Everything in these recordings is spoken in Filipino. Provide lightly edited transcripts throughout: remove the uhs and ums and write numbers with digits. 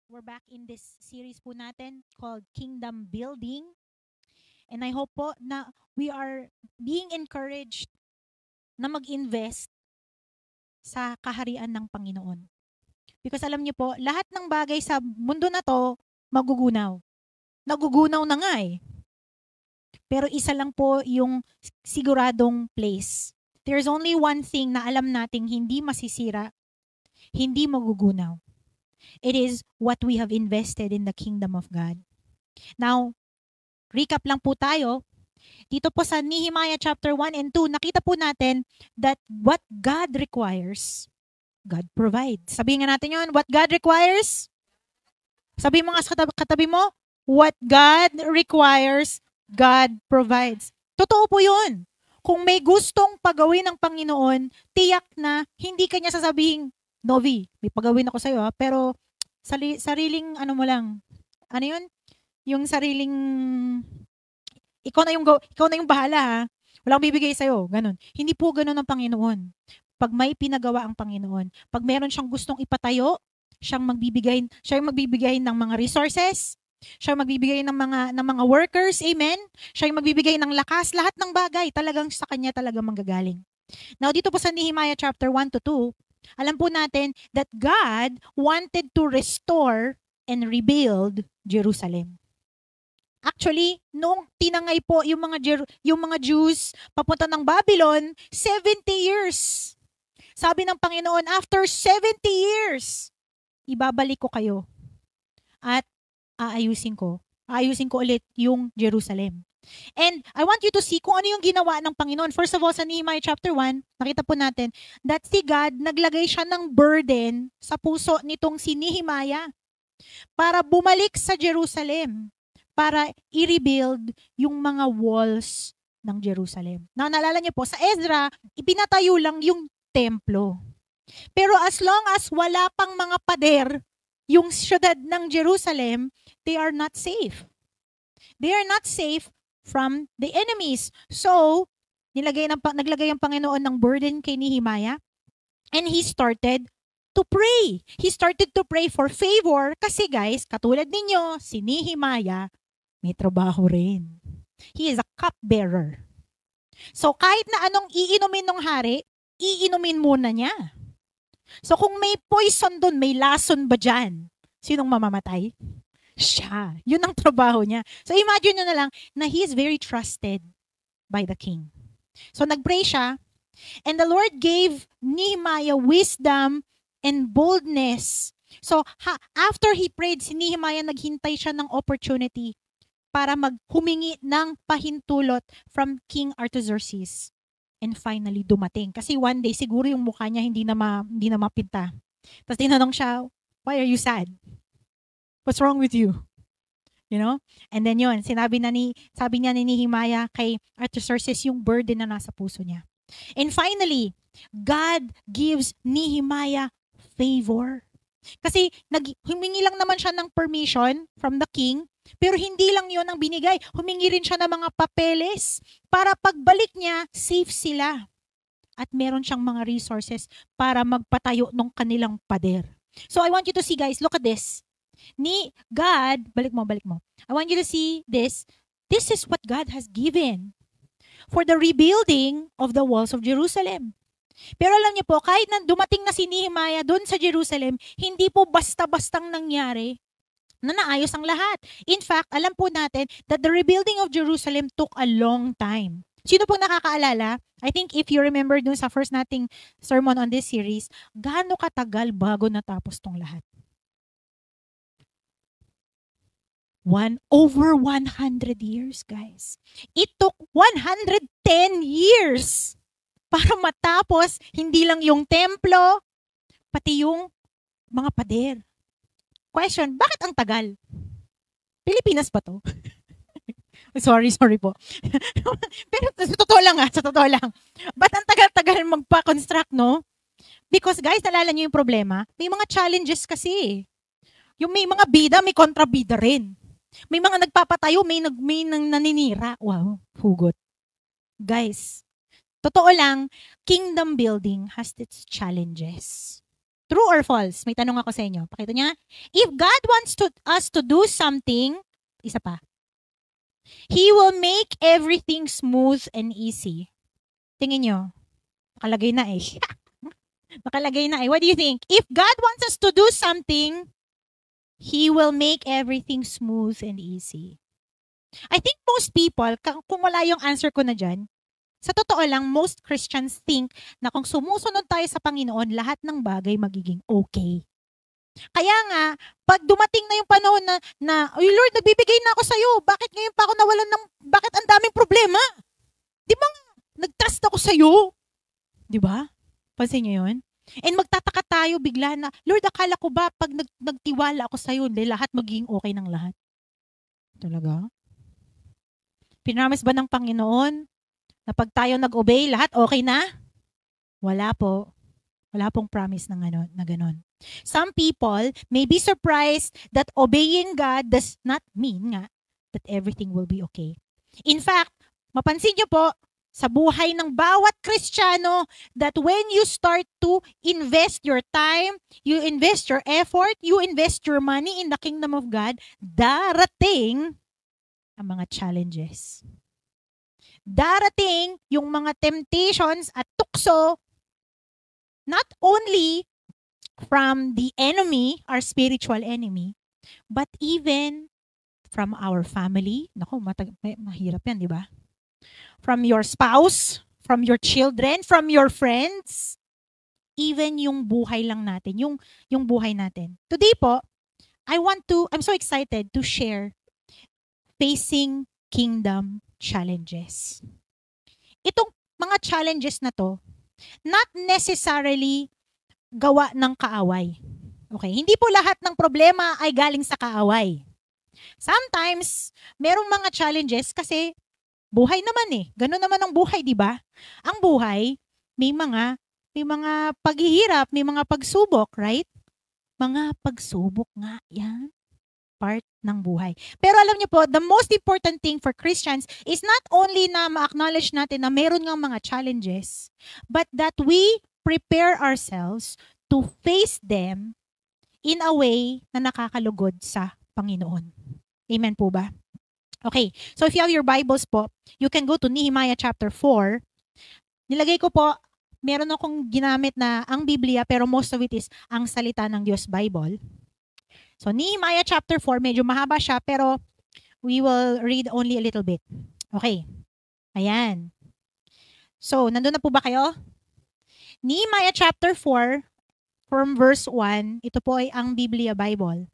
We're back in this series po natin called Kingdom Building. And I hope po na we are being encouraged na mag-invest sa kaharian ng Panginoon. Because alam niyo po, lahat ng bagay sa mundo na to, magugunaw. Nagugunaw na nga eh. Pero isa lang po yung siguradong place. There's only one thing na alam nating hindi masisira, hindi magugunaw. It is what we have invested in the kingdom of God. Now, recap lang po tayo. Dito po sa Nehemiah chapter 1 and 2, nakita po natin that what God requires, God provides. Sabihin nga natin yun, what God requires? Sabihin mo nga sa katabi mo, what God requires, God provides. Totoo po yun. Kung may gustong pagawin ng Panginoon, tiyak na hindi kanya sasabihin, Novi, may pagawin ako sa'yo pero sariling ano mo lang. Ano yun? Yung sariling ikaw na yung bahala ha. Walang bibigay sa'yo. Ganun. Hindi po ganun ang Panginoon. Pag may pinagawa ang Panginoon, pag meron siyang gustong ipatayo, siya yung magbibigay ng mga resources, siya yung magbibigay ng mga workers, amen? Siya yung magbibigay ng lakas, lahat ng bagay, talagang sa kanya talaga manggagaling. Now, dito po sa Nehemiah chapter 1 to 2, alam po natin that God wanted to restore and rebuild Jerusalem. Actually, noong tinangay po yung mga Jews papunta ng Babylon, 70 years. Sabi ng Panginoon, after 70 years, ibabalik ko kayo at aayusin ko ulit yung Jerusalem. And I want you to see kung ano yung ginawa ng Panginoon. First of all, sa Nehemiah chapter 1, nakita po natin that si God, naglagay siya ng burden sa puso nitong si Nehemiah para bumalik sa Jerusalem, para i-rebuild yung mga walls ng Jerusalem. Now, naalala niyo po, sa Ezra, ipinatayo lang yung templo. Pero as long as wala pang mga pader, yung syudad ng Jerusalem, they are not safe. They are not safe from the enemies. So, naglagay ang Panginoon ng burden kay Nehemiah, and he started to pray. He started to pray for favor kasi guys, katulad ninyo, si Nehemiah, may trabaho rin. He is a cupbearer. So, kahit na anong iinumin ng hari, iinumin muna niya. So, kung may poison doon, may lason ba dyan? Sinong mamamatay? Siya. Yun ang trabaho niya. So, imagine nyo na lang na he is very trusted by the king. So, nagpray siya, and the Lord gave Nehemiah wisdom and boldness. So, after he prayed, si Nehemiah naghintay siya ng opportunity para humingi ng pahintulot from King Artaxerxes. And finally, dumating. Kasi one day, siguro yung mukha niya hindi na mapinta. Tapos tinanong siya, why are you sad? What's wrong with you? You know? And then yun, sabi niya ni Nehemiah kay Artaxerxes yung burden na nasa puso niya. And finally, God gives Nehemiah favor. Kasi humingi lang naman siya ng permission from the king, pero hindi lang yon ang binigay. Humingi rin siya ng mga papeles para pagbalik niya, safe sila. At meron siyang mga resources para magpatayo ng kanilang pader. So I want you to see guys, look at this. Ni God, balik mo. I want you to see this. This is what God has given for the rebuilding of the walls of Jerusalem. Pero alam niyo po, kahit na dumating na si Nehemiah doon sa Jerusalem, hindi po basta-bastang nangyari na naayos ang lahat. In fact, alam po natin that the rebuilding of Jerusalem took a long time. Sino pong nakakaalala? I think if you remember dun sa first nating sermon on this series, gaano katagal bago natapos tong lahat? Over 100 years, guys. It took 110 years para matapos hindi lang yung templo, pati yung mga pader. Question, bakit ang tagal? Pilipinas ba to? sorry po. Pero sa totoo lang. Ba't ang tagal-tagal magpa-construct, no? Because guys, nalala niyo yung problema? May mga challenges kasi. Yung may mga bida, may kontrabida rin. May mga nagpapatayo, may naninira. Wow, hugot. Guys, totoo lang, kingdom building has its challenges. True or false? May tanong ako sa inyo. Pakita niya. If God wants us to do something, isa pa, He will make everything smooth and easy. Tingin nyo. Nakalagay na eh. Nakalagay na eh. What do you think? If God wants us to do something, He will make everything smooth and easy. I think most people, kung wala yung answer ko na dyan, sa totoo lang, most Christians think na kung sumusunod tayo sa Panginoon, lahat ng bagay magiging okay. Kaya nga, pag dumating na yung panahon na "Oy Lord, nagbibigay na ako sa'yo. Bakit ngayon pa ako nawalan ng, bakit ang daming problema? Di ba nag-trust ako sa'yo?" Di ba? Pansin nyo yun? And magtataka tayo bigla na, "Lord, akala ko ba pag nagtiwala ako sa'yo, lahat magiging okay ng lahat?" Talaga? Pinamis ba ng Panginoon na pag tayo nag-obey, lahat okay na? Wala po. Wala pong promise na ganon. Some people may be surprised that obeying God does not mean nga that everything will be okay. In fact, mapansin niyo po sa buhay ng bawat Kristiyano that when you start to invest your time, you invest your effort, you invest your money in the kingdom of God, darating ang mga challenges. Darating yung mga temptations at tukso, not only from the enemy, our spiritual enemy, but even from our family. Naku, mahirap yan, di ba? From your spouse, from your children, from your friends, even yung buhay lang natin, yung buhay natin. Today po, I'm so excited to share facing kingdom challenges. Itong mga challenges na to, not necessarily gawa ng kaaway. Okay, hindi po lahat ng problema ay galing sa kaaway. Sometimes, merong mga challenges kasi buhay naman eh. Ganun naman ang buhay, di ba? Ang buhay, may mga paghihirap, may mga pagsubok, right? Mga pagsubok nga yan. Part ng buhay. Pero alam niyo po, the most important thing for Christians is not only na ma-acknowledge natin na meron ngang mga challenges, but that we prepare ourselves to face them in a way na nakakalugod sa Panginoon. Amen po ba? Okay, so if you have your Bibles po, you can go to Nehemiah chapter 4. Nilagay ko po, meron akong ginamit na ang Biblia, pero most of it is ang salita ng Diyos Bible. So, Nehemiah chapter 4, medyo mahaba siya, pero we will read only a little bit. Okay. Ayan. So, nandun na po ba kayo? Nehemiah chapter 4, from verse 1, ito po ay ang Biblia Bible.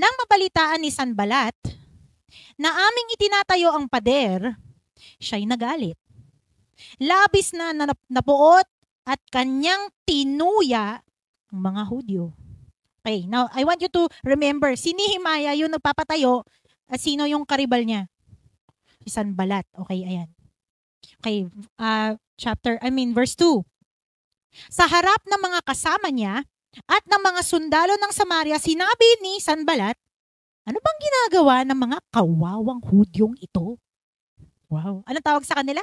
Nang mabalitaan ni Sanballat na aming itinatayo ang pader, siya'y nagalit. Labis na napuot at kanyang tinuya ang mga Hudyo. Okay, now I want you to remember, si Nehemiah yung nagpapatayo at sino yung karibal niya? Si Sanballat. Okay, ayan. Okay, verse 2. Sa harap ng mga kasama niya at ng mga sundalo ng Samaria, sinabi ni Sanballat, ano bang ginagawa ng mga kawawang Hudyong ito? Wow. Anong tawag sa kanila?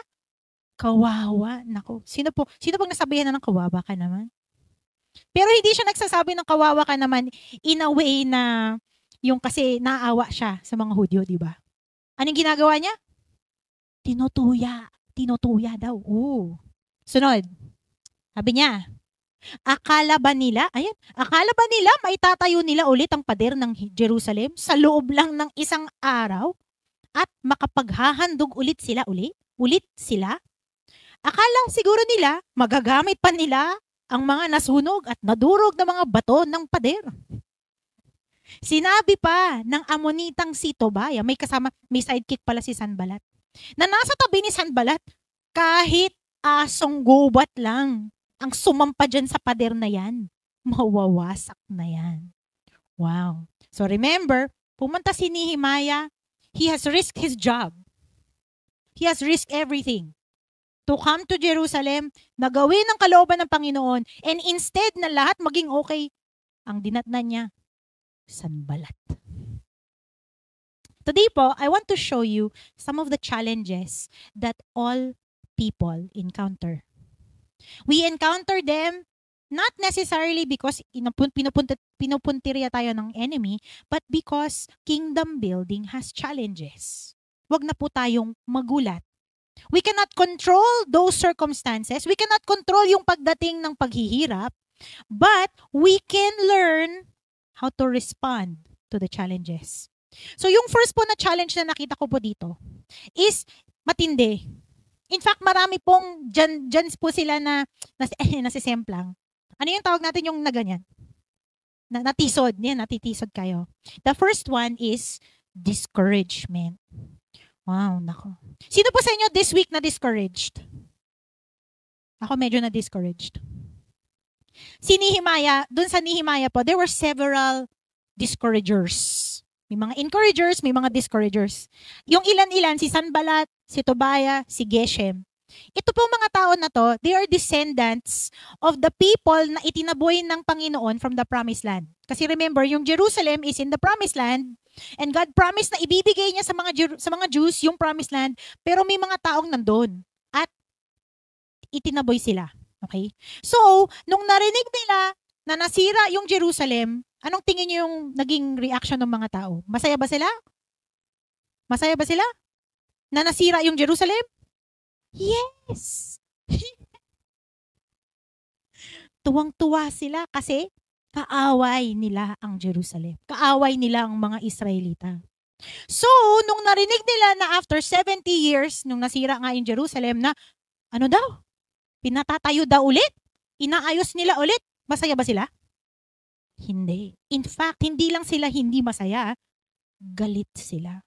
Kawawa. Nako. Sino pong nasabihan na ng kawawa ka naman? Pero hindi siya nagsasabi ng kawawa ka naman in a way na yung kasi naawa siya sa mga Hudyo, di ba? Anong ginagawa niya? Tinutuya daw. Oo. Sunod. Sabi niya, akala ba nila maitatayo nila ulit ang pader ng Jerusalem sa loob lang ng isang araw at makapaghahandog ulit sila? Akala siguro nila magagamit pa nila ang mga nasunog at nadurog na mga bato ng pader. Sinabi pa ng Amonitang si Tobaya, may sidekick pala si Sanballat, na nasa tabi ni Sanballat, kahit asong gubat lang ang sumampa dyan sa pader na yan, mawawasak na yan. Wow. So remember, pumunta si Nehemiah, he has risked his job. He has risked everything to come to Jerusalem, na gawin ang kalooban ng Panginoon, and instead na lahat maging okay, ang dinatnan niya, Sanballat. Today po, I want to show you some of the challenges that all people encounter. We encounter them Not necessarily because pinupuntirya tayo ng enemy, but because kingdom building has challenges. Huwag na po tayong magulat. We cannot control those circumstances. We cannot control yung pagdating ng paghihirap, but we can learn how to respond to the challenges. So yung first po na challenge na nakita ko po dito is matindi. In fact, marami pong dyan po sila na nasisemplang. Ano yung tawag natin yung na ganyan? Natisod. Yan, natitisod kayo. The first one is discouragement. Wow, nako. Sino po sa inyo this week na discouraged? Ako medyo na discouraged. Si Nehemiah, dun sa Nehemiah po, there were several discouragers. May mga encouragers, may mga discouragers. Yung ilan-ilan, si Sanballat, si Tobiah, si Geshem. Ito po mga tao na to, they are descendants of the people na itinaboy ng Panginoon from the promised land. Kasi remember, yung Jerusalem is in the promised land, and God promised na ibibigay niya sa mga Jews yung promised land, pero may mga taong nandun at itinaboy sila. Okay? So, nung narinig nila na nasira yung Jerusalem, anong tingin niyo yung naging reaction ng mga tao? Masaya ba sila? Masaya ba sila? Na nasira yung Jerusalem? Yes! Tuwang-tuwa sila kasi kaaway nila ang Jerusalem. Kaaway nila ang mga Israelita. So, nung narinig nila na after 70 years, nung nasira nga yung Jerusalem na, ano daw? Pinatatayo daw ulit? Inaayos nila ulit? Masaya ba sila? Hindi. In fact, hindi lang sila hindi masaya, galit sila.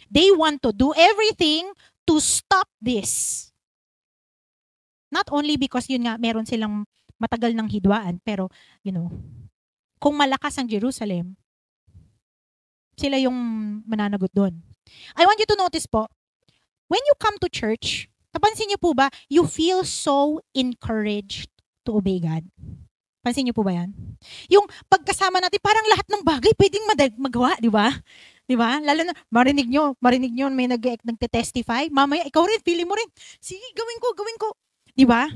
They want to do everything to stop this. Not only because yun nga, meron silang matagal ng hidwaan, pero, kung malakas ang Jerusalem, sila yung mananagot doon. I want you to notice po, when you come to church, napansin niyo po ba, you feel so encouraged to obey God? Pansin niyo po ba yan? Yung pagkasama natin, parang lahat ng bagay pwedeng magawa, di ba? Di ba? Lalo na, marinig nyo, may nagte-testify. Mamaya, ikaw rin, feeling mo rin. Sige, gawin ko. Di ba?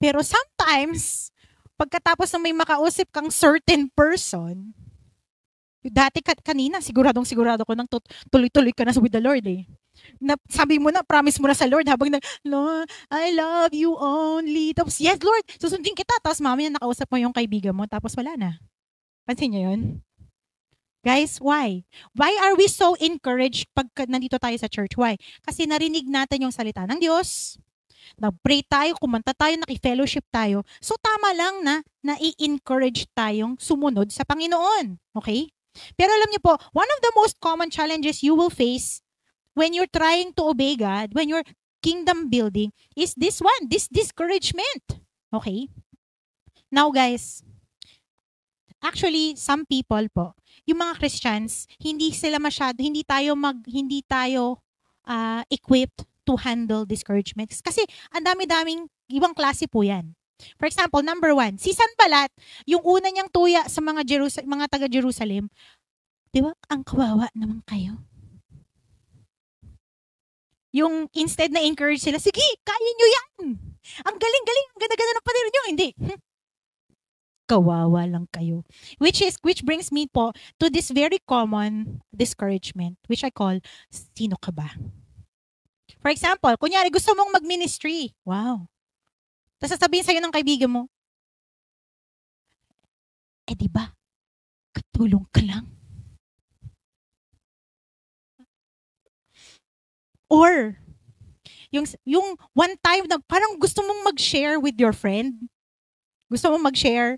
Pero sometimes, pagkatapos na may makausap kang certain person, dati kanina, sigurado ko nang tuloy-tuloy ka na with the Lord eh. Sabi mo na, promise mo na sa Lord habang Lord, I love you only. Tapos, yes Lord, susundin kita. Tapos mamaya nakausap mo yung kaibigan mo, tapos wala na. Pansin niyo yun? Guys, why? Why are we so encouraged pag nandito tayo sa church? Why? Kasi narinig natin yung salita ng Diyos. Nag-pray tayo, kumanta tayo, naki-fellowship tayo. So tama lang na nai-encourage tayong sumunod sa Panginoon. Okay? Pero alam niyo po, one of the most common challenges you will face when you're trying to obey God, when you're kingdom building, is this one, this discouragement. Okay? Now guys, actually, some people po, yung mga Christians, hindi tayo equipped to handle discouragements. Kasi ang dami-daming ibang klase po yan. For example, number 1, si Sanballat, yung una niyang tuya sa mga taga-Jerusalem, di ba, ang kawawa naman kayo. Yung instead na encourage sila, sige, kaya nyo yan. Ang galing-galing, ang ganda-ganda ng paniro nyo. Hindi. Kawawa lang kayo. Which brings me po to this very common discouragement, which I call, sino ka ba? For example, kunyari gusto mong mag-ministry. Wow. Tapos sasabihin sa'yo ng kaibigan mo, di ba? Katulong ka lang. Or, yung one time na parang gusto mong mag-share with your friend. Gusto mong mag-share.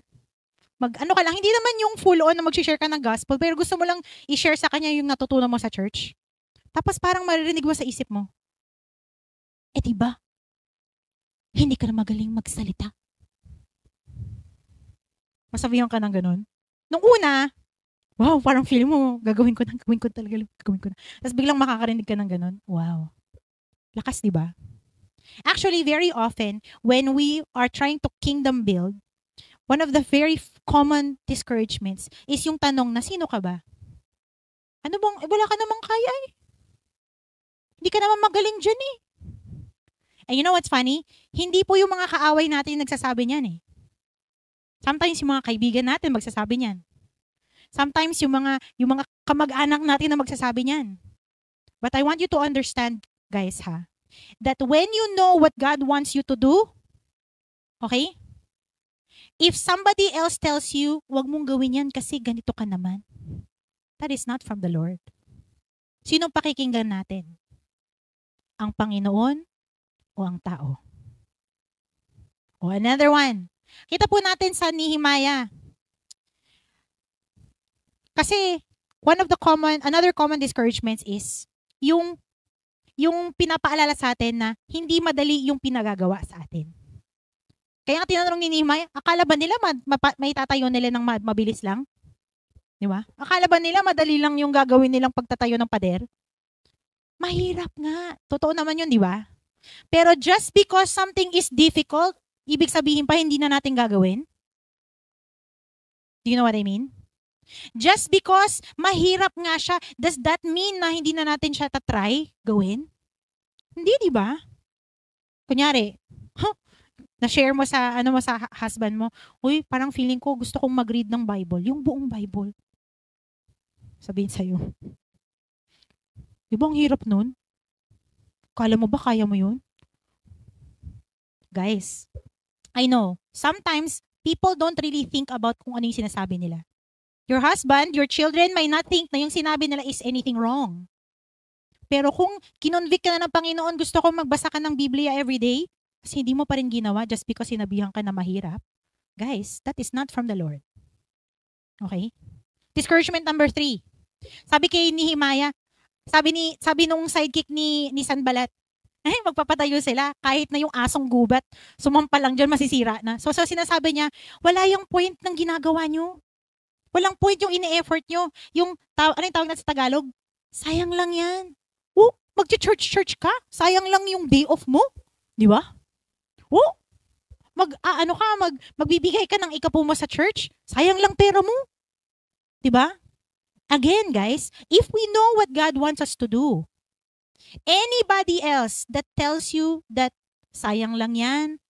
Ano ka lang, hindi naman yung full on na mag-share ka ng gospel, pero gusto mo lang i-share sa kanya yung natutunan mo sa church. Tapos parang maririnig mo sa isip mo, di ba? Hindi ka na magaling magsalita. Masabihan ka ng ganun. Nung una, wow, parang feeling mo, gagawin ko talaga. Tapos biglang makakarinig ka ng ganun. Wow. Lakas, di ba? Actually, very often, when we are trying to kingdom build, one of the very common discouragements is yung tanong na, sino ka ba? Ano bang, wala ka namang kaya eh. Hindi ka naman magaling dyan eh. And you know what's funny? Hindi po yung mga kaaway natin nagsasabi niyan eh. Sometimes yung mga kaibigan natin magsasabi niyan. Sometimes yung mga kamag-anak natin na magsasabi niyan. But I want you to understand, guys, that when you know what God wants you to do, okay? If somebody else tells you, wag mong gawin yan kasi ganito ka naman, that is not from the Lord. Sino pakikinggan natin? Ang Panginoon o ang tao? O another one. Kita po natin sa Nehemiah. Kasi another common discouragements is yung pinapaalala sa atin na hindi madali yung pinagagawa sa atin. Kaya nga tinanong ni Nehemiah, akala ba nila may tatayo nila ng mabilis lang? Di ba? Akala ba nila madali lang yung gagawin nilang pagtatayo ng pader? Mahirap nga. Totoo naman yun, di ba? Pero just because something is difficult, ibig sabihin pa hindi na natin gagawin? Do you know what I mean? Just because mahirap nga siya, does that mean na hindi na natin siya tatry gawin? Hindi, di ba? Kunyari, na-share mo sa husband mo, uy, parang feeling ko gusto kong mag-read ng Bible, yung buong Bible. Sabihin sa'yo, di ba ang hirap nun? Kala mo ba kaya mo yun? Guys, I know, sometimes people don't really think about kung ano yung sinasabi nila. Your husband, your children may not think na yung sinabi nila is anything wrong. Pero kung kinonvict ka na ng Panginoon, gusto ko magbasa ka ng Biblia everyday, kasi hindi mo pa rin ginawa just because sinabihan ka na mahirap, guys, that is not from the Lord. Okay? Discouragement number 3. Sabi kay Nehemiah, sabi nung sidekick ni Sanballat, magpapatayo sila kahit na yung asong gubat, sumampa lang dyan, masisira na. So sinasabi niya, wala yung point ng ginagawa nyo. Walang point yung ini-effort nyo. Ano yung tawag natin sa Tagalog? Sayang lang yan. Mag-church ka? Sayang lang yung day off mo. Di ba? Magbibigay ka ng ikapo mo sa church? Sayang lang pera mo. Di ba? Again, guys, if we know what God wants us to do, anybody else that tells you that sayang lang yan,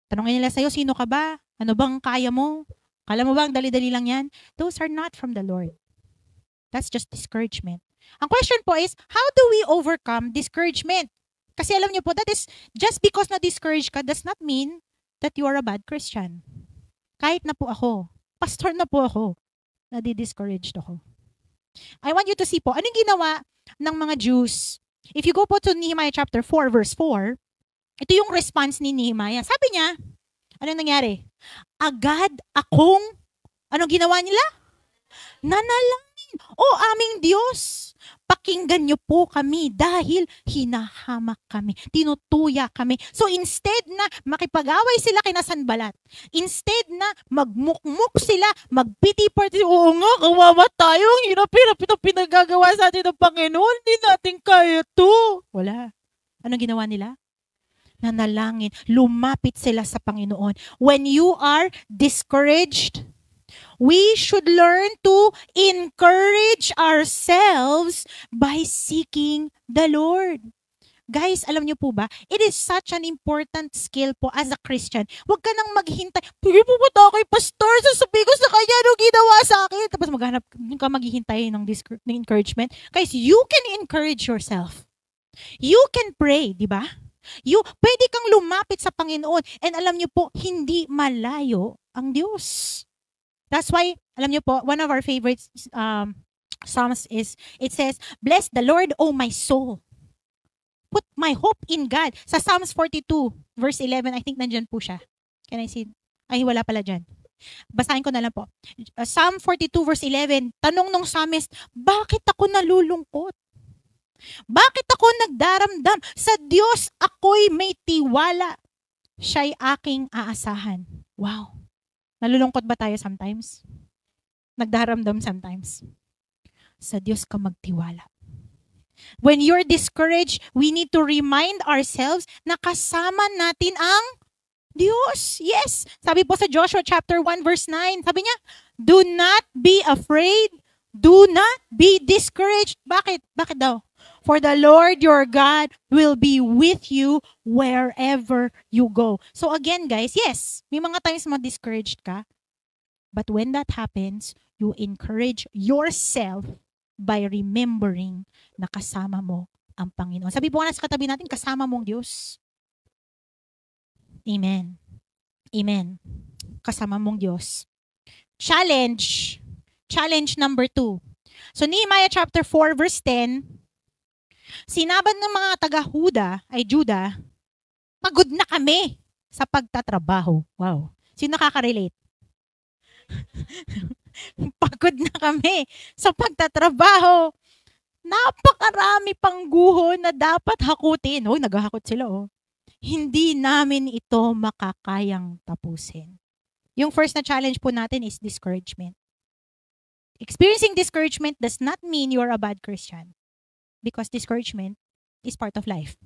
tanongin nila sa'yo, sino ka ba? Ano bang kaya mo? Kala mo ba ang dali-dali lang yan? Those are not from the Lord. That's just discouragement. Ang question po is, how do we overcome discouragement? Kasi alam niyo po, that is, just because na-discourage ka does not mean that you are a bad Christian. Kahit na po ako, pastor na po ako, nadi-discouraged ako. I want you to see po, anong ginawa ng mga Jews? If you go po to Nehemiah chapter 4, verse 4, ito yung response ni Nehemiah. Sabi niya, anong nangyari? Agad anong ginawa nila? Nanalangin. O aming Diyos, pakinggan niyo po kami dahil hinahamak kami, tinutuya kami. So instead na makipag-away sila kina Sanballat, instead na magmukmuk sila, magpiti party, oo nga, kawawa tayo, hirap-hirap ito pinagagawa sa atin ng Panginoon, hindi natin kaya to. Wala. Anong ginawa nila? Nanalangin, lumapit sila sa Panginoon. When you are discouraged, we should learn to encourage ourselves by seeking the Lord. Guys, alam niyo po ba, it is such an important skill po as a Christian. Huwag ka nang maghintay, pupunta kay pastor, sasabihin ko sa kanya ano ginawa sa akin. Tapos maghanap ka maghihintay ng encouragement. Guys, you can encourage yourself. You can pray, di ba? Pwede kang lumapit sa Panginoon. And alam niyo po, hindi malayo ang Diyos. That's why, alam niyo po, one of our favorite Psalms is, it says, bless the Lord, O my soul. Put my hope in God. Sa Psalms 42, verse 11, I think nandyan po siya. Can I see? Ay, wala pala dyan. Basahin ko na lang po. Psalm 42, verse 11, tanong nung psalmist, bakit ako nalulungkot? Bakit ako nagdaramdam? Sa Diyos ako'y may tiwala. Siya'y aking aasahan. Wow. Nalulungkot ba tayo sometimes? Nagdaramdam sometimes? Sa Diyos ka magtiwala. When you're discouraged, we need to remind ourselves na kasama natin ang Diyos. Yes. Sabi po sa Joshua chapter 1 verse 9, sabi niya, do not be afraid. Do not be discouraged. Bakit? Bakit daw? For the Lord your God will be with you wherever you go. So again guys, yes, may mga times ma-discouraged ka. But when that happens, you encourage yourself by remembering na kasama mo ang Panginoon. Sabi po nga sa katabi natin, kasama mong Diyos. Amen. Amen. Kasama mong Diyos. Challenge. Challenge number 2. So Nehemiah chapter 4 verse 10, sinaban ng mga Juda, pagod na kami sa pagtatrabaho. Wow. Sino nakaka-relate? Pagod na kami sa pagtatrabaho. Napakarami pang guho na dapat hakutin. Naghahakot sila. Hindi namin ito makakayang tapusin. Yung first na challenge po natin is discouragement. Experiencing discouragement does not mean you're a bad Christian, because discouragement is part of life.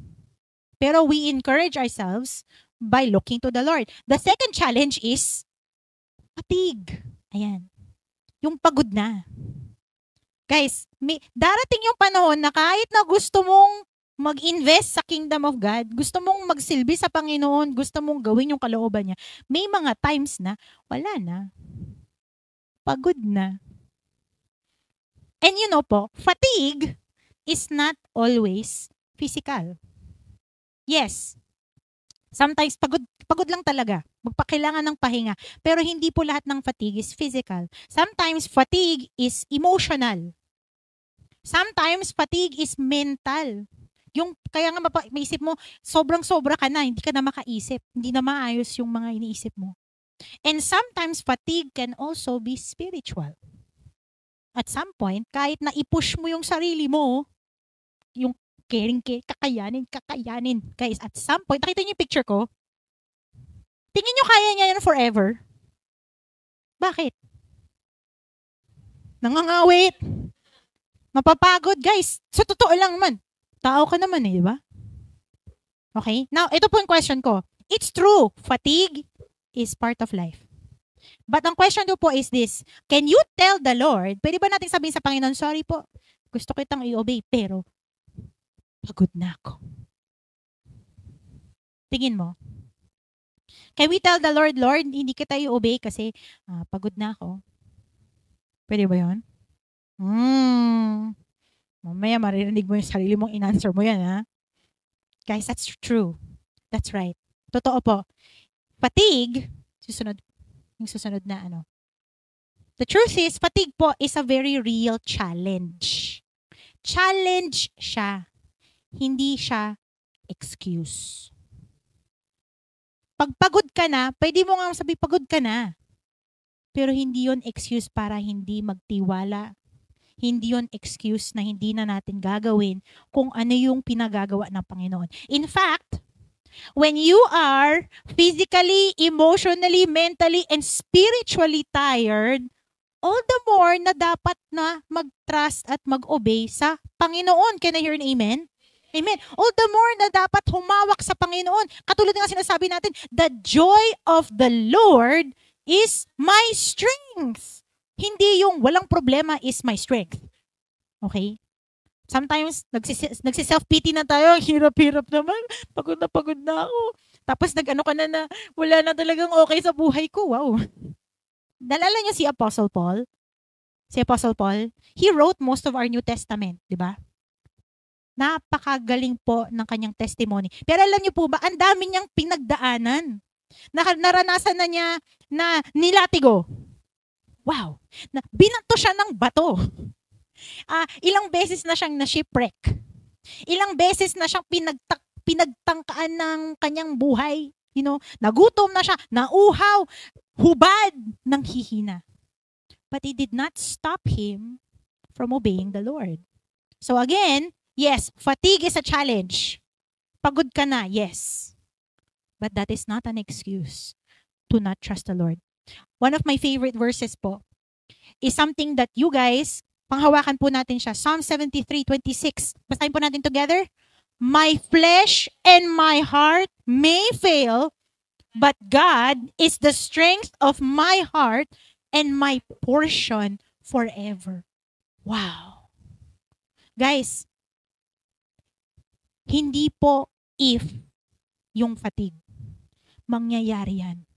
Pero we encourage ourselves by looking to the Lord. The second challenge is fatigue. Ayan. Yung pagod na. Guys, darating yung panahon na kahit na gusto mong mag-invest sa kingdom of God, gusto mong magsilbi sa Panginoon, gusto mong gawin yung kalooban niya, may mga times na wala na. Pagod na. And you know po, fatigue is not always physical. Yes. Sometimes pagod lang talaga. Magpakailangan ng pahinga. Pero hindi po lahat ng fatigue is physical. Sometimes fatigue is emotional. Sometimes fatigue is mental. Kaya nga maisip mo, sobrang-sobra ka na, hindi ka na makaisip. Hindi na maayos yung mga iniisip mo. And sometimes fatigue can also be spiritual. At some point, kahit na i-push mo yung sarili mo, yung kakayanin. Guys, at some point, nakita niyo yung picture ko? Tingin niyo kaya niya yan forever? Bakit? Nangangawit. Mapapagod, guys. Sa totoo lang man. Tao ka naman di ba? Okay? Now, ito po yung question ko. It's true. Fatigue is part of life. But ang question do po is this, can you tell the Lord, pwede ba natin sabihin sa Panginoon, sorry po, gusto kitang i-obey, pero pagod na ako. Tingin mo. Can we tell the Lord, Lord, hindi kita i-obey kasi pagod na ako? Pwede ba yun? Mamaya maririnig mo yung sarili mong in-answer mo yan, ha? Guys, that's true. That's right. Totoo po. Fatigue, yung susunod na ano. The truth is, fatigue po is a very real challenge. Challenge siya. Hindi siya excuse. Pag pagod ka na, pwede mo nga sabi pagod ka na. Pero hindi yon excuse para hindi magtiwala. Hindi yon excuse na hindi na natin gagawin kung ano yung pinagagawa ng Panginoon. In fact, when you are physically, emotionally, mentally, and spiritually tired, all the more na dapat na mag-trust at mag-obey sa Panginoon. Can I hear an amen? Amen. All the more na dapat humawak sa Panginoon. Katulad nga sinasabi natin, the joy of the Lord is my strength. Hindi yung walang problema is my strength. Okay? Sometimes, nagsiself-pity na tayo. Hirap-hirap naman. Pagod na ako. Tapos nag-ano ka na wala na talagang okay sa buhay ko. Wow. Nalala niyo si Apostle Paul? Si Apostle Paul, he wrote most of our New Testament. Diba? Napakagaling po ng kanyang testimony. Pero alam niyo po ba, ang dami niyang pinagdaanan. Naranasan na niya na nilatigo. Wow. Binato siya ng bato. Ilang beses na siyang na-shipwreck. Ilang beses na siyang pinagtangkaan ng kanyang buhay. Nagutom na siya, nauhaw, hubad ng hihina. But it did not stop him from obeying the Lord. So again, yes, fatigue is a challenge. Pagod ka na, yes. But that is not an excuse to not trust the Lord. One of my favorite verses po is something that you guys, panghawakan po natin siya. Psalm 73:26. Basahin po natin together. My flesh and my heart may fail, but God is the strength of my heart and my portion forever. Wow. Guys, hindi po if yung fatigue. Mangyayari yan.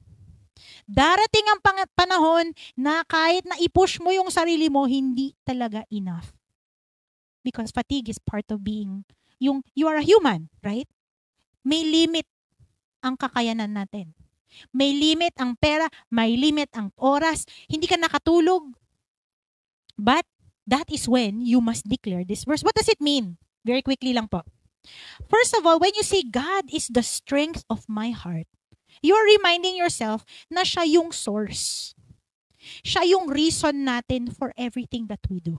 Darating ang panahon na kahit na i-push mo yung sarili mo, hindi talaga enough. Because fatigue is part of being, you are a human, right? May limit ang kakayanan natin. May limit ang pera, may limit ang oras, hindi ka nakatulog. But that is when you must declare this verse. What does it mean? Very quickly lang po. First of all, when you say God is the strength of my heart, you're reminding yourself na siya yung source. Siya yung reason natin for everything that we do.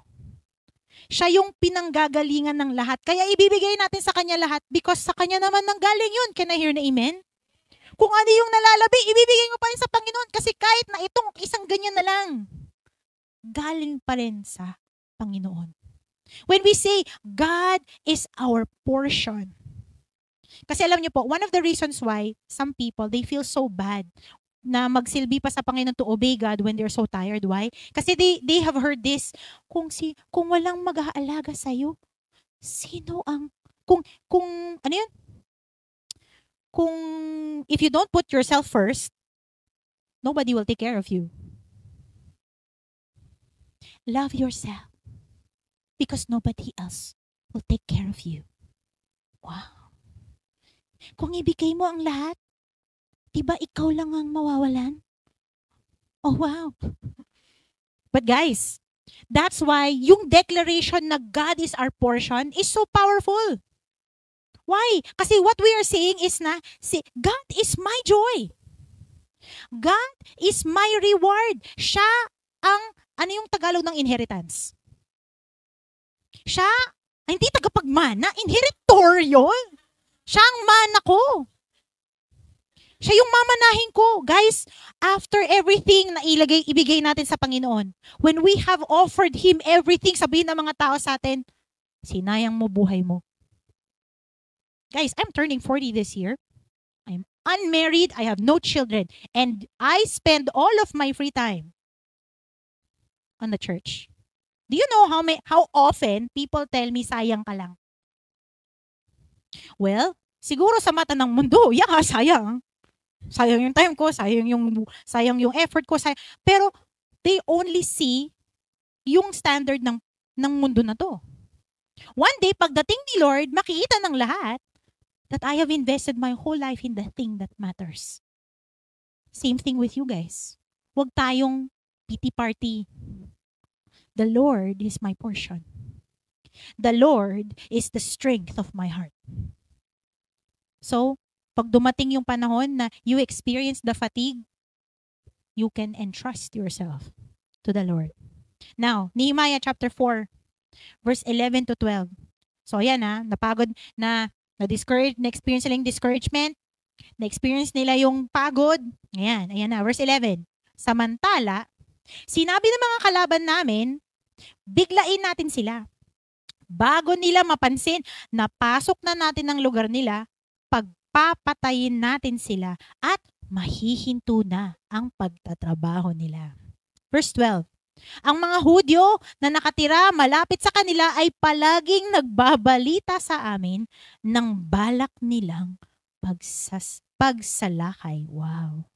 Siya yung pinanggagalingan ng lahat. Kaya ibibigay natin sa Kanya lahat because sa Kanya naman nanggaling yun. Can I hear na amen? Kung ano yung nalalabi, ibibigay mo pa rin sa Panginoon kasi kahit na itong isang ganyan na lang, galing pa rin sa Panginoon. When we say, God is our portion. Kasi alam niyo po, one of the reasons why some people, they feel so bad na magsilbi pa sa Panginoon to obey God when they're so tired. Why? Kasi they have heard this, kung walang mag-aalaga sa'yo, sino ang, ano yun? Kung, if you don't put yourself first, nobody will take care of you. Love yourself because nobody else will take care of you. Wow. Kung ibigay mo ang lahat, diba ikaw lang ang mawawalan? Oh, wow. But guys, that's why yung declaration na God is our portion is so powerful. Why? Kasi what we are saying is na, God is my joy. God is my reward. Siya ang, ano yung Tagalog ng inheritance? Siya, hindi tagapagmana, inheritor yun. Siya ang mana ko. Siya yung mamanahin ko. Guys, after everything na ibigay natin sa Panginoon, when we have offered Him everything, sabihin ng mga tao sa atin, sinayang mo buhay mo. Guys, I'm turning 40 this year. I'm unmarried. I have no children. And I spend all of my free time on the church. Do you know how often people tell me, sayang ka lang? Well, siguro sa mata ng mundo, sayang. Sayang yung time ko, sayang yung effort ko, pero they only see yung standard ng mundo na to. One day, pagdating ni Lord, makikita ng lahat that I have invested my whole life in the thing that matters. Same thing with you guys. Huwag tayong pity party. The Lord is my portion. The Lord is the strength of my heart. So, pag dumating yung panahon na you experience the fatigue, you can entrust yourself to the Lord. Now, Nehemiah chapter 4, verse 11 to 12. So, ayan napagod, na-discouraged, na-experience nila yung discouragement, na-experience nila yung pagod. Ayan na, verse 11. Samantala, sinabi ng mga kalaban namin, biglain natin sila. Bago nila mapansin, napasok na natin ang lugar nila, papatayin natin sila at mahihinto na ang pagtatrabaho nila. Verse 12. Ang mga Hudyo na nakatira malapit sa kanila ay palaging nagbabalita sa amin ng balak nilang pagsalakay. Wow.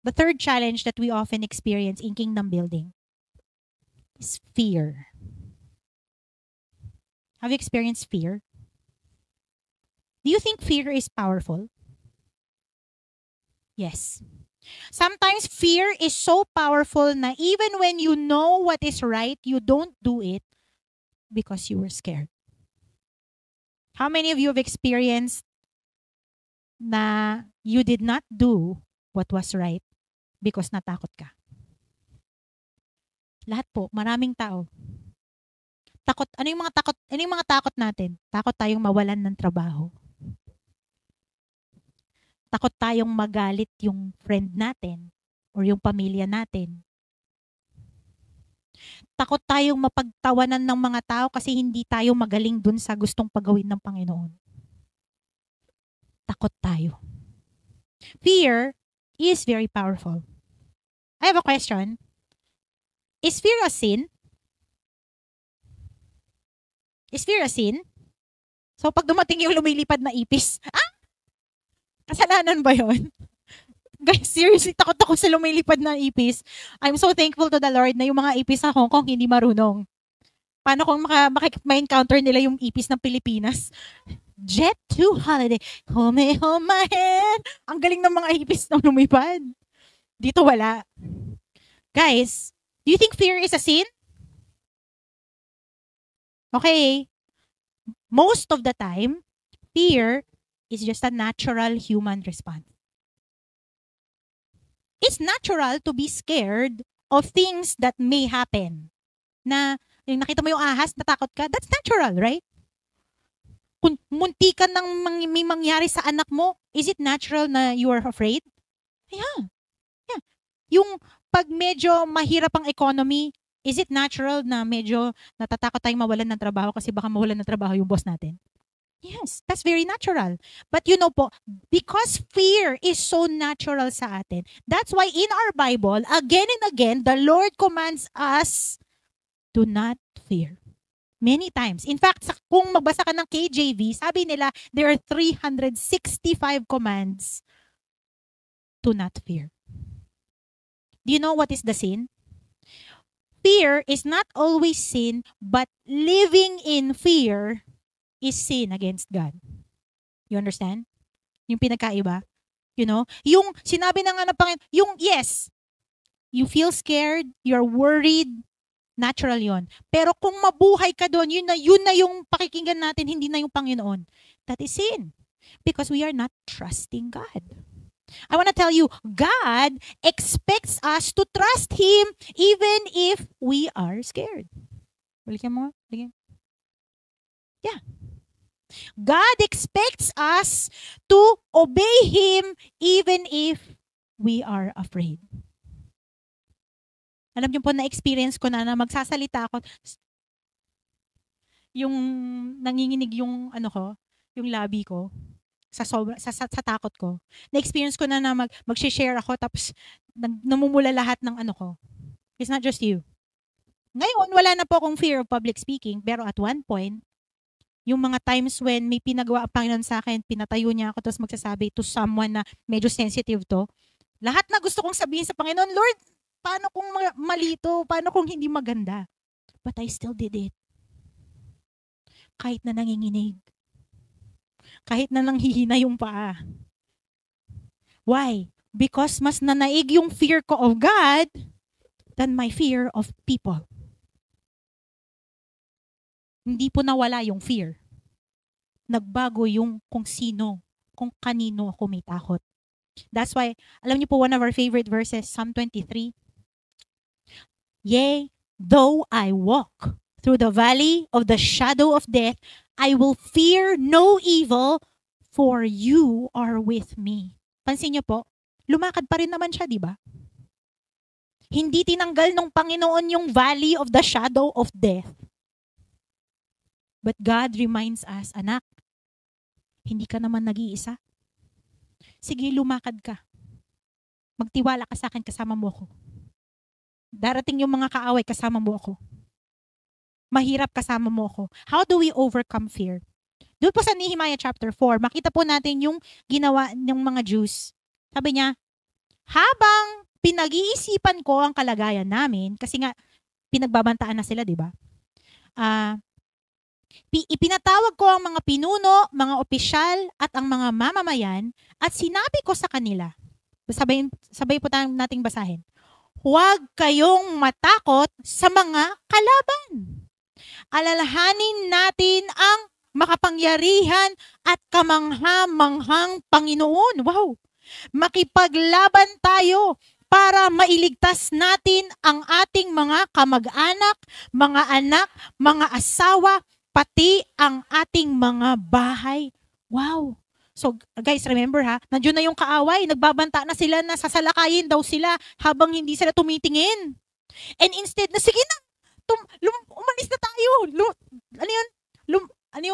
The third challenge that we often experience in kingdom building is fear. Have you experienced fear? Do you think fear is powerful? Yes. Sometimes fear is so powerful na even when you know what is right, you don't do it because you were scared. How many of you have experienced na you did not do what was right because natakot ka? Lahat po, maraming tao. Takot, ano yung mga takot natin? Takot tayong mawalan ng trabaho. Takot tayong magalit yung friend natin or yung pamilya natin. Takot tayong mapagtawanan ng mga tao kasi hindi tayo magaling dun sa gustong pagawin ng Panginoon. Takot tayo. Fear is very powerful. I have a question. Is fear a sin? Is fear a sin? So pag dumating yung lumilipad na ipis, kasalanan ba yun? Guys, seriously, takot ako sa lumilipad na ipis. I'm so thankful to the Lord na yung mga ipis sa Hong Kong hindi marunong. Paano kung ma-encounter nila yung ipis ng Pilipinas? Jet to holiday. Hold my hand. Ang galing ng mga ipis na lumipad. Dito wala. Guys, do you think fear is a sin? Okay. Most of the time, fear is just a natural human response. It's natural to be scared of things that may happen. Na, yung nakita mo yung ahas, natakot ka, that's natural, right? Kung munti ka nang may mangyari sa anak mo, is it natural na you are afraid? Yeah. Yung pag medyo mahirap ang economy, is it natural na medyo natatakot tayong mawalan ng trabaho kasi baka mawalan ng trabaho yung boss natin? Yes, that's very natural. But you know po, because fear is so natural sa atin, that's why in our Bible, again and again, the Lord commands us to not fear. Many times. In fact, kung magbasa ka ng KJV, sabi nila, there are 365 commands to not fear. Do you know what is the sin? Fear is not always sin, but living in fear is sin against God. You understand? Yung pinagkaiba? You know? Yung sinabi na nga ng Panginoon, yung yes, you feel scared, you're worried, natural yon. Pero kung mabuhay ka doon, yun na yung pakikinggan natin, hindi na yung Panginoon. That is sin. Because we are not trusting God. I want to tell you, God expects us to trust Him even if we are scared. Balikan mo. Balikan. Yeah. God expects us to obey Him even if we are afraid. Alam niyo po, na-experience ko na magsasalita ako, yung nanginginig yung yung labi ko, sa takot ko. Na-experience ko na mag-share ako, tapos namumula lahat ng ko. It's not just you. Ngayon, wala na po akong fear of public speaking, pero at one point, yung mga times when may pinagawa ang Panginoon sa akin, pinatayo niya ako, tapos magsasabi to someone na medyo sensitive to, lahat na gusto kong sabihin sa Panginoon, Lord, paano kung malito? Paano kung hindi maganda? But I still did it. Kahit na nanginginig. Kahit na nanghihina yung paa. Why? Because mas nanaig yung fear ko of God than my fear of people. Hindi po nawala yung fear. Nagbago yung kung sino, kung kanino ako may takot. That's why, alam niyo po, one of our favorite verses, Psalm 23. Yea, though I walk through the valley of the shadow of death, I will fear no evil, for you are with me. Pansin niyo po, lumakad pa rin naman siya, di ba? Hindi tinanggal ng Panginoon yung valley of the shadow of death. But God reminds us, anak, hindi ka naman nag-iisa. Sige, lumakad ka. Magtiwala ka sa akin, kasama mo ako. Darating yung mga kaaway, kasama mo ako. Mahirap, kasama mo ako. How do we overcome fear? Doon po sa Nehemiah chapter 4, makita po natin yung ginawa ng mga Jews. Sabi niya, habang pinag-iisipan ko ang kalagayan namin, kasi nga, pinagbabantaan na sila, di ba? Ipinatawag ko ang mga pinuno, mga opisyal, at ang mga mamamayan, at sinabi ko sa kanila, sabay po nating basahin, huwag kayong matakot sa mga kalaban. Alalahanin natin ang makapangyarihan at kamangha-manghang Panginoon. Wow! Makipaglaban tayo para mailigtas natin ang ating mga kamag-anak, mga anak, mga asawa, pati ang ating mga bahay. Wow! So guys, remember ha, nandiyon na yung kaaway, nagbabanta na sila na sasalakayin daw sila habang hindi sila tumitingin. And instead na, sige na, umalis na tayo.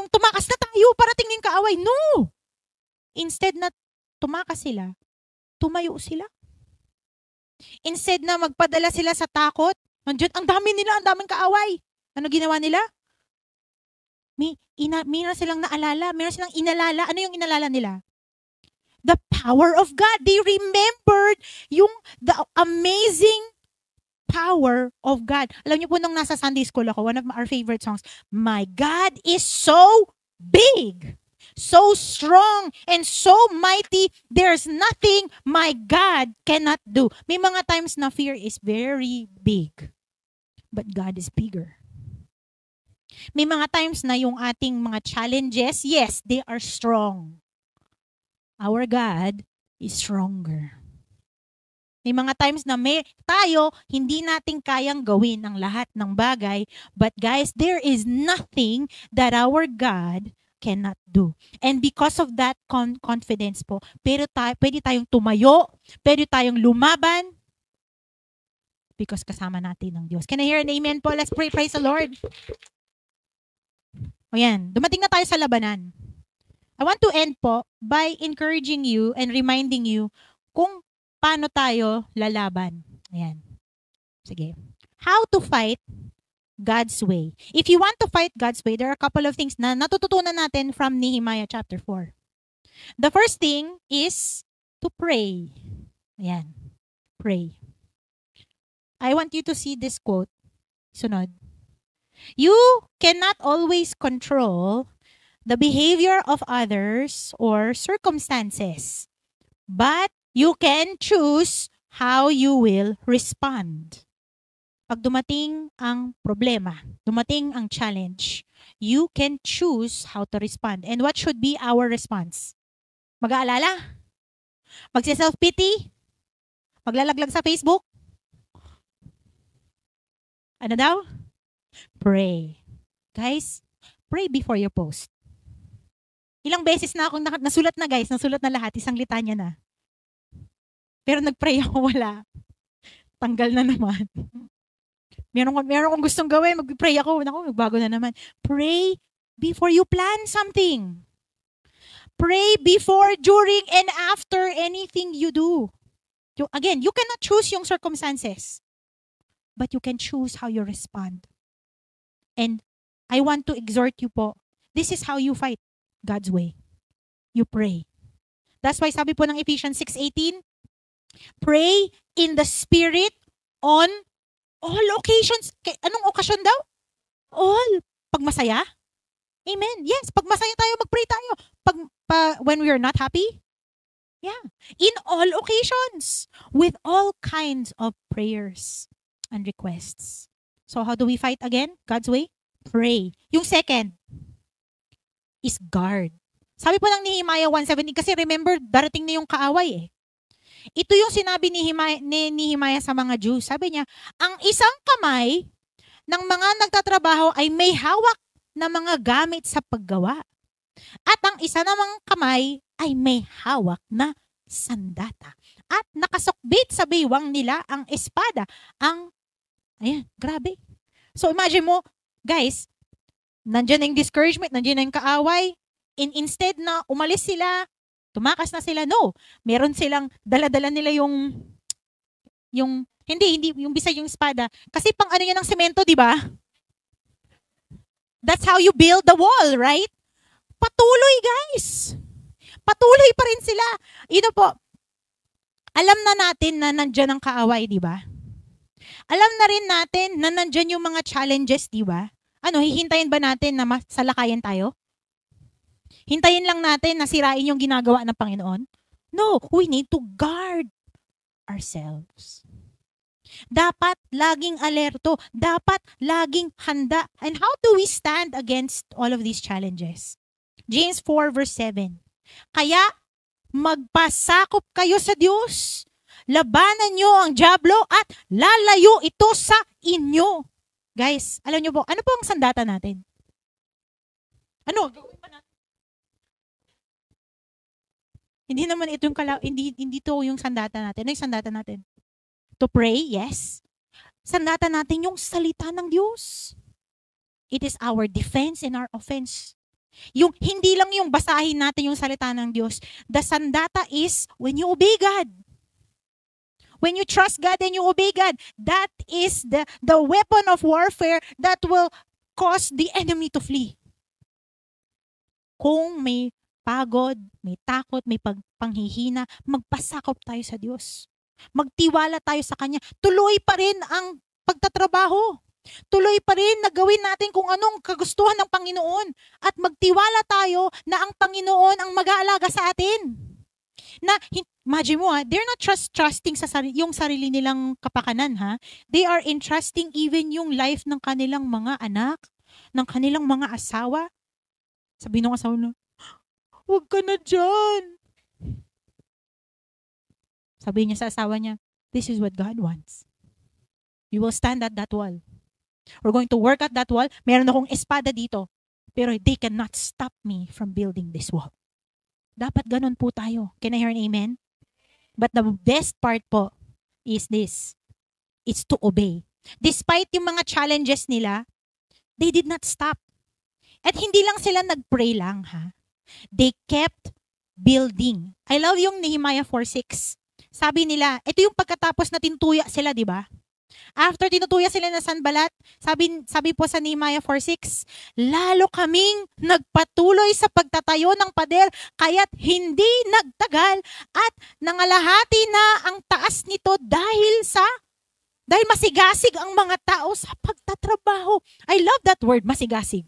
Tumakas na tayo para tingnan yung kaaway. No! Instead na tumakas sila, tumayo sila. Instead na magpadala sila sa takot, nandiyan, ang daming kaaway. Ano ginawa nila? Meron silang naalala, meron silang inalala. Ano yung inalala nila? the power of God. They remembered the amazing power of God. Alam niyo po, nung nasa Sunday school ako, one of our favorite songs, My God is so big, so strong, and so mighty, there's nothing my God cannot do. May mga times na fear is very big, but God is bigger. May mga times na yung ating mga challenges, yes, they are strong. Our God is stronger. May mga times na tayo, hindi natin kayang gawin ang lahat ng bagay. But guys, there is nothing that our God cannot do. And because of that confidence po, pwede tayong tumayo, pwede tayong lumaban, because kasama natin ng Diyos. Can I hear an amen po? Let's pray. Praise the Lord. O yan, dumating na tayo sa labanan. I want to end po by encouraging you and reminding you kung paano tayo lalaban. Ayan. Sige. How to fight God's way. If you want to fight God's way, there are a couple of things na natututunan natin from Nehemiah chapter 4. The first thing is to pray. Ayan. Pray. I want you to see this quote. Sunod. You cannot always control the behavior of others or circumstances, but you can choose how you will respond. Pag dumating ang problema, dumating ang challenge, you can choose how to respond. And what should be our response? Mag-aalala? Magsi-self-pity? Maglalaglag sa Facebook? Ano daw? Pray. Guys, pray before you post. Ilang beses na akong nasulat na guys, nasulat na lahat, isang litanya na. Pero nag-pray ako, wala. Tanggal na naman. Meron akong gustong gawin, mag-pray ako, magbago na naman. Pray before you plan something. Pray before, during, and after anything you do. Again, you cannot choose yung circumstances, but you can choose how you respond. And I want to exhort you po, this is how you fight God's way. You pray. That's why sabi po ng Ephesians 6:18, pray in the Spirit on all occasions. Anong okasyon daw? All. Pag masaya? Amen. Yes, pag masaya tayo, mag-pray tayo. When we are not happy? Yeah. In all occasions. With all kinds of prayers and requests. So how do we fight again? God's way? Pray. Yung second is guard. Sabi po ng Nehemiah 1:17, kasi remember, darating na yung kaaway eh. Ito yung sinabi ni Nehemiah sa mga Jews. Sabi niya, ang isang kamay ng mga nagtatrabaho ay may hawak na mga gamit sa paggawa. At ang isa namang kamay ay may hawak na sandata. At nakasukbit sa baywang nila ang espada. Ayan, grabe. So imagine mo, guys, nandiyan na yung discouragement, nandiyan na yung kaaway. Instead na umalis sila, tumakas na sila, no. Meron silang, dala-dala nila hindi, yung bisa yung espada. Kasi pang ano yan ng semento, di ba? That's how you build the wall, right? Patuloy, guys. Patuloy pa rin sila. Ito po, alam na natin na nandiyan ang kaaway, di ba? Alam na rin natin na nandiyan yung mga challenges, di ba? Hihintayin ba natin na salakayan tayo? Hintayin lang natin na sirain yung ginagawa ng Panginoon? No, we need to guard ourselves. Dapat laging alerto. Dapat laging handa. And how do we stand against all of these challenges? James 4 verse 7. Kaya magpasakop kayo sa Diyos. Labanan nyo ang dyablo at lalayo ito sa inyo. Guys, alam nyo po, ano po ang sandata natin? Gawin pa natin? Hindi naman ito yung hindi to yung sandata natin. Ano yung sandata natin? To pray, yes. Sandata natin yung salita ng Diyos. It is our defense and our offense. Yung hindi lang yung basahin natin yung salita ng Diyos. The sandata is when you obey God. When you trust God and you obey God, that is the weapon of warfare that will cause the enemy to flee. Kung may pagod, may takot, may panghihina, magpasakop tayo sa Diyos. Magtiwala tayo sa Kanya. Tuloy pa rin ang pagtatrabaho. Tuloy pa rin na gawin natin kung anong kagustuhan ng Panginoon. At magtiwala tayo na ang Panginoon ang mag-aalaga sa atin. Na, imagine mo they're not trusting sa yung sarili nilang kapakanan They are entrusting even yung life ng kanilang mga anak, ng kanilang mga asawa. Sabi nung asawa na, huwag ka na dyan. Sabi niya sa asawa niya, this is what God wants. We will stand at that wall. We're going to work at that wall. Meron akong espada dito. Pero they cannot stop me from building this wall. Dapat ganun po tayo. Can I hear an amen? But the best part po is this. It's to obey. Despite yung mga challenges nila, they did not stop. At hindi lang sila nag-pray lang They kept building. I love yung Nehemiah 4:6. Sabi nila, ito yung pagkatapos na tinutuya sila, di ba? After tinutuya sila ng Sanballat, sabi po sa Nehemiah 4:6, lalo kaming nagpatuloy sa pagtatayo ng pader, kaya't hindi nagtagal at nangalahati na ang taas nito dahil masigasig ang mga tao sa pagtatrabaho. I love that word, masigasig.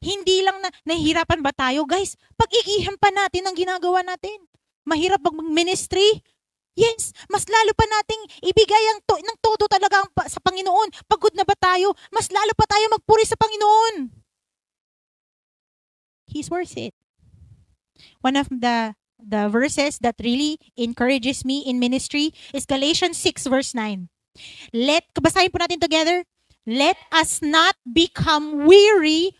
Hindi lang nahihirapan ba tayo? Guys, pag-iihan pa natin ang ginagawa natin. Mahirap mag-ministry? Yes, mas lalo pa nating ibigay ng todo talaga sa Panginoon. Pagod na ba tayo? Mas lalo pa tayo magpuri sa Panginoon. He's worth it. One of the verses that really encourages me in ministry is Galatians 6 verse 9. Basahin po natin together. Let us not become weary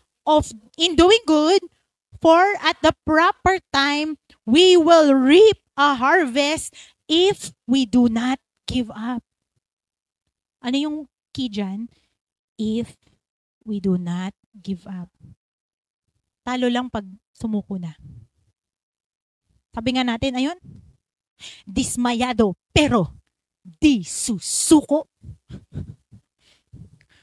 in doing good, for at the proper time we will reap a harvest if we do not give up. Ano yung key dyan? If we do not give up. Talo lang pag sumuko na. Sabi nga natin, ayun, dismayado, pero di susuko.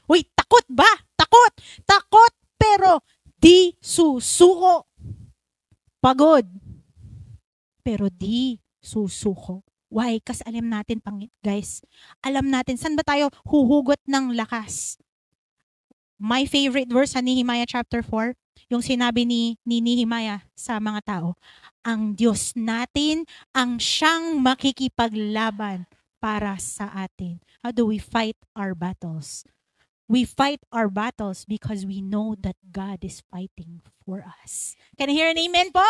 Uy, takot ba? Takot! Takot, pero di susuko. Pagod, pero di susuko. Why? Kasi alam natin, guys, alam natin, saan ba tayo huhugot ng lakas? My favorite verse sa Nehemiah chapter 4, yung sinabi ni Nehemiah sa mga tao, ang Diyos natin ang siyang makikipaglaban para sa atin. How do we fight our battles? We fight our battles because we know that God is fighting for us. Can I hear an amen po?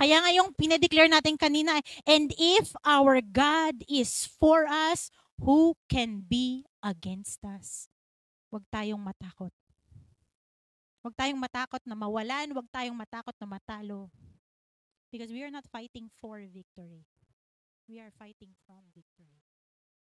Kaya nga yung pinadeclare natin kanina, and if our God is for us, who can be against us? Huwag tayong matakot. Huwag tayong matakot na mawalan, huwag tayong matakot na matalo. Because we are not fighting for victory. We are fighting from victory.